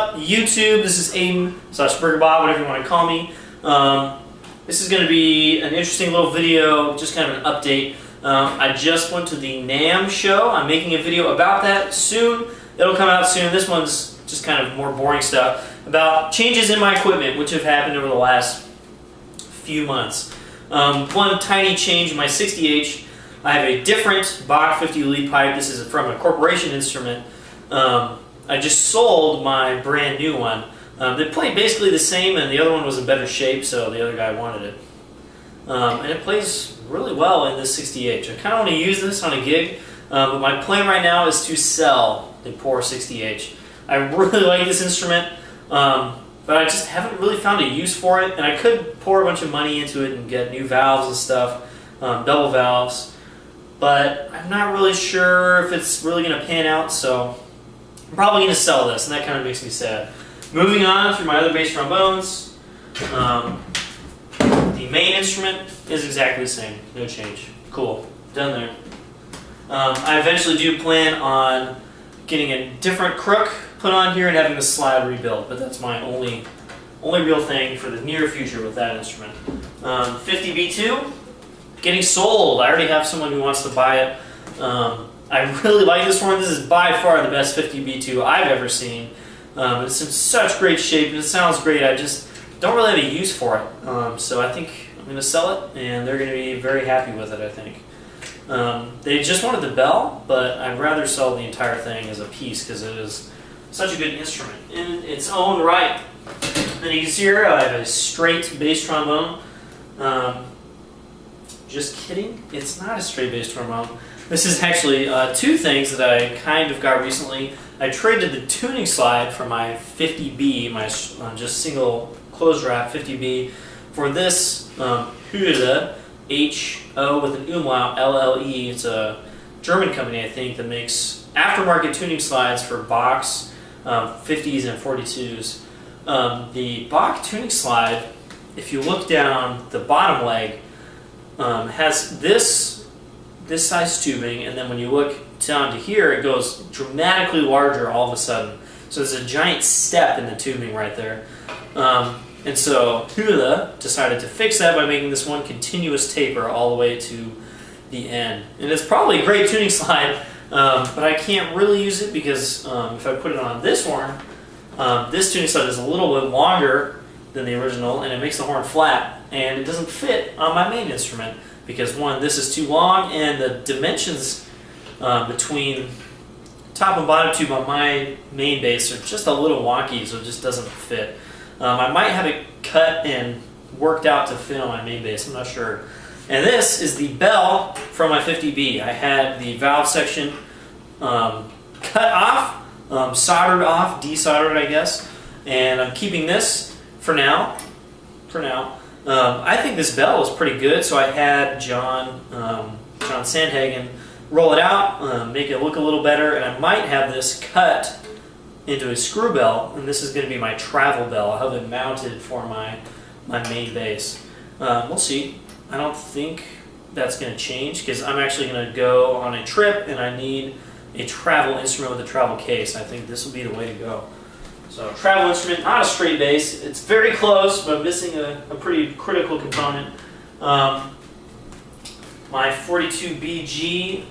up, YouTube? This is Aim/BurgerBob, whatever you want to call me. This is going to be an interesting little video, just kind of an update. I just went to the NAMM show. I'm making a video about that soon. It'll come out soon. This one's just kind of more boring stuff about changes in my equipment, which have happened over the last few months. One tiny change in my 60H. I have a different Bach 50 lead pipe. This is from a corporation instrument. I just sold my brand new one. They played basically the same, and the other one was in better shape, so the other guy wanted it. And it plays really well in this 60H. I kind of want to use this on a gig, but my plan right now is to sell the poor 60H. I really like this instrument, but I just haven't really found a use for it, and I could pour a bunch of money into it and get new valves and stuff, double valves, but I'm not really sure if it's really going to pan out, so I'm probably going to sell this, and that kind of makes me sad. Moving on through my other bass trombones, the main instrument is exactly the same, no change. Cool, done there. I eventually do plan on getting a different crook put on here and having the slide rebuilt, but that's my only real thing for the near future with that instrument. 50B2, getting sold. I already have someone who wants to buy it. I really like this one. This is by far the best 50B2 I've ever seen. It's in such great shape, and it sounds great. I just don't really have a use for it. So I think I'm going to sell it, and they're going to be very happy with it, I think. They just wanted the bell, but I'd rather sell the entire thing as a piece because it is such a good instrument in its own right. Then you can see here I have a straight bass trombone. Just kidding, it's not a straight bass trombone. This is actually two things that I kind of got recently. I traded the tuning slide for my 50B, my just single closed wrap 50B, for this Hülle H-O with an umlaut, LLE. It's a German company, I think, that makes aftermarket tuning slides for Bachs, 50s and 42s. The Bach tuning slide, if you look down the bottom leg, has this size tubing, and then when you look down to here, it goes dramatically larger all of a sudden. So there's a giant step in the tubing right there. And so Hülle decided to fix that by making this one continuous taper all the way to the end. And it's probably a great tuning slide, but I can't really use it because if I put it on this horn, this tuning slide is a little bit longer than the original, and it makes the horn flat, and it doesn't fit on my main instrument because, one, this is too long, and the dimensions between top and bottom tube on my main bass are just a little wonky, so it just doesn't fit. I might have it cut and worked out to fit on my main bass, I'm not sure. And this is the bell from my 50B. I had the valve section cut off, soldered off, desoldered I guess, and I'm keeping this for now. I think this bell is pretty good, so I had John Sandhagen roll it out, make it look a little better, and I might have this cut into a screw bell, and this is going to be my travel bell. I'll have it mounted for my main bass. We'll see. I don't think that's going to change because I'm actually going to go on a trip and I need a travel instrument with a travel case. I think this will be the way to go. So travel instrument, not a straight bass. It's very close, but I'm missing a pretty critical component. My 42BG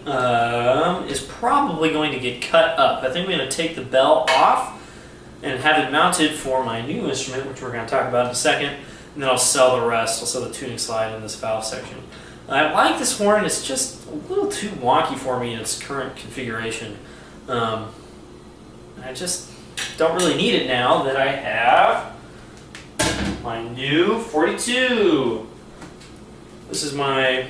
is probably going to get cut up. I think I'm going to take the bell off and have it mounted for my new instrument, which we're going to talk about in a second, and then I'll sell the rest. I'll sell the tuning slide in this valve section. I like this horn. It's just a little too wonky for me in its current configuration. I just don't really need it now that I have my new 42. This is my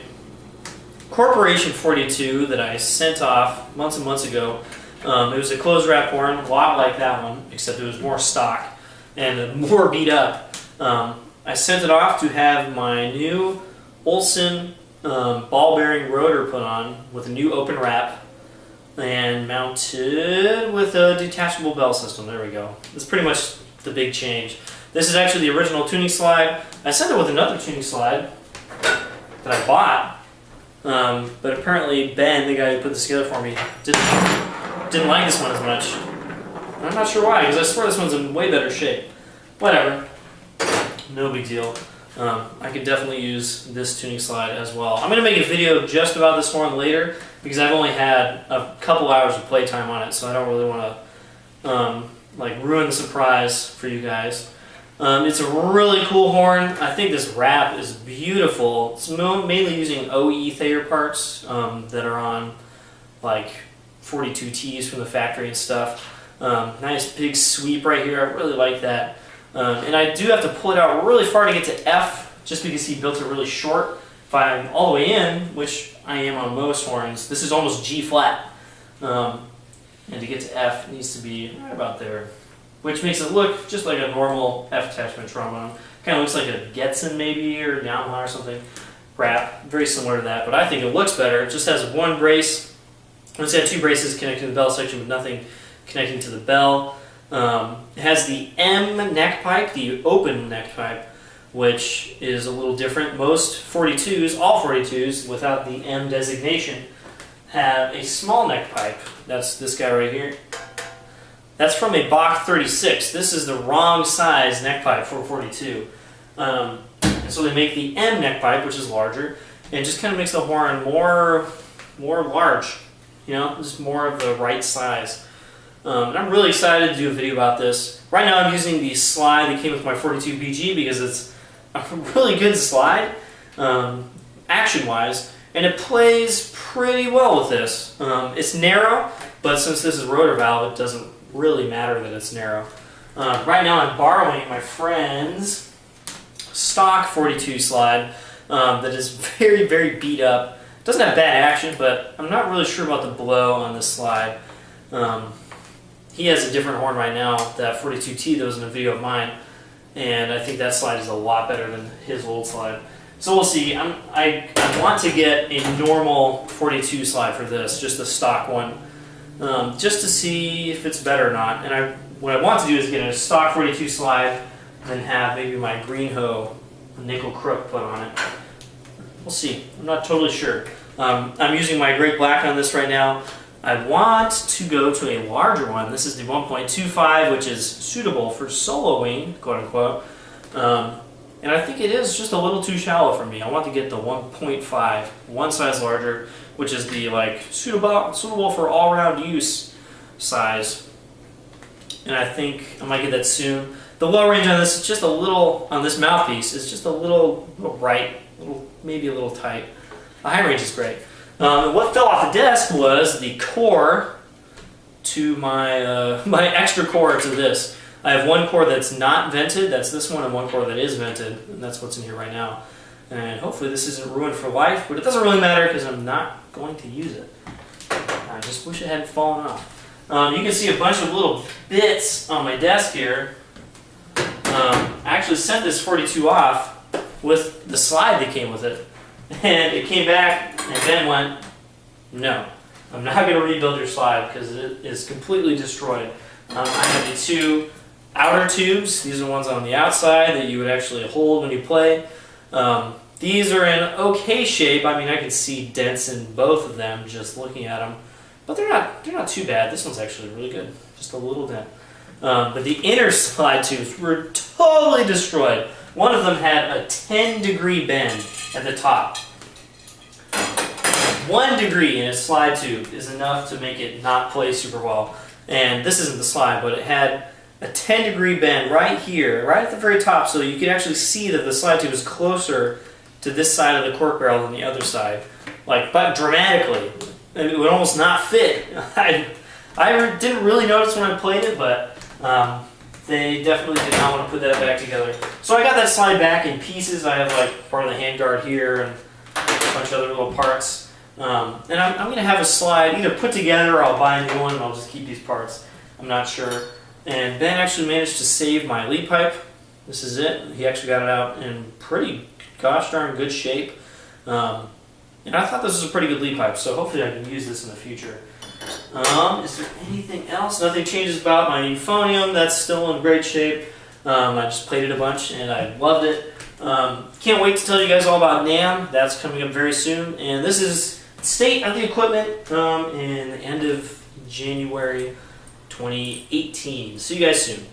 corporation 42 that I sent off months and months ago. It was a closed wrap horn, a lot like that one, except it was more stock and more beat up. I sent it off to have my new Olson ball bearing rotor put on with a new open wrap and mounted with a detachable bell system. There we go. That's pretty much the big change. This is actually the original tuning slide. I sent it with another tuning slide that I bought. But apparently Ben, the guy who put this together for me, didn't like this one as much. I'm not sure why, because I swear this one's in way better shape. Whatever. No big deal. I could definitely use this tuning slide as well. I'm going to make a video just about this horn later, because I've only had a couple hours of playtime on it, so I don't really want to like ruin the surprise for you guys. It's a really cool horn. I think this wrap is beautiful. It's mainly using OE Thayer parts that are on like 42Ts from the factory and stuff. Nice big sweep right here. I really like that. And I do have to pull it out really far to get to F, just because he built it really short. If I'm all the way in, which I am on most horns, this is almost G flat. And to get to F, it needs to be right about there, which makes it look just like a normal F attachment trombone. Kind of looks like a Getson maybe, or Yamaha or something. Wrap, very similar to that, but I think it looks better. It just has one brace. It's got two braces connecting to the bell section, but nothing connecting to the bell. It has the M neck pipe, the open neck pipe, which is a little different. Most 42s, all 42s, without the M designation, have a small neck pipe. That's this guy right here. That's from a Bach 36. This is the wrong size neck pipe for 42. And so they make the M neck pipe, which is larger, and it just kind of makes the horn more large. You know, just more of the right size. And I'm really excited to do a video about this. Right now I'm using the slide that came with my 42 BG because it's a really good slide, action-wise, and it plays pretty well with this. It's narrow, but since this is rotor valve, it doesn't really matter that it's narrow. Right now I'm borrowing my friend's stock 42 slide that is very, very beat up. It doesn't have bad action, but I'm not really sure about the blow on this slide. He has a different horn right now, that 42T that was in a video of mine, and I think that slide is a lot better than his old slide. So we'll see. I want to get a normal 42 slide for this, just the stock one, just to see if it's better or not. And what I want to do is get a stock 42 slide, and then have maybe my Greenho nickel crook put on it. We'll see. I'm not totally sure. I'm using my Great Black on this right now. I want to go to a larger one. This is the 1.25, which is suitable for soloing, quote unquote. And I think it is just a little too shallow for me. I want to get the 1.5, one size larger, which is the like suitable for all-round use size. And I think I might get that soon. The low range on this is just a little, on this mouthpiece, is just a little right, maybe a little tight. The high range is great. What fell off the desk was the core to my my extra core to this. I have one core that's not vented, that's this one, and one core that is vented, and that's what's in here right now. And hopefully this isn't ruined for life, but it doesn't really matter because I'm not going to use it. I just wish it hadn't fallen off. You can see a bunch of little bits on my desk here. I actually sent this 42 off with the slide that came with it. And it came back, and Ben went, no, I'm not going to rebuild your slide because it is completely destroyed. I have the two outer tubes. These are the ones on the outside that you would actually hold when you play. These are in okay shape. I mean, I can see dents in both of them just looking at them, but they're not too bad. This one's actually really good, just a little dent. But the inner slide tubes were totally destroyed. One of them had a 10-degree bend at the top. 1 degree in a slide tube is enough to make it not play super well. And this isn't the slide, but it had a 10-degree bend right here, right at the very top, so you could actually see that the slide tube is closer to this side of the cork barrel than the other side. Like, but dramatically. It would almost not fit. I didn't really notice when I played it, but they definitely did not want to put that back together. So I got that slide back in pieces. I have like part of the handguard here and a bunch of other little parts. And I'm going to have a slide either put together or I'll buy a new one and I'll just keep these parts. I'm not sure. And Ben actually managed to save my lead pipe. This is it. He actually got it out in pretty gosh darn good shape. And I thought this was a pretty good lead pipe, so hopefully I can use this in the future. Is there anything else? Nothing changes about my euphonium. That's still in great shape. I just played it a bunch and I loved it. Can't wait to tell you guys all about NAMM. That's coming up very soon. And this is state of the equipment in the end of January 2018. See you guys soon.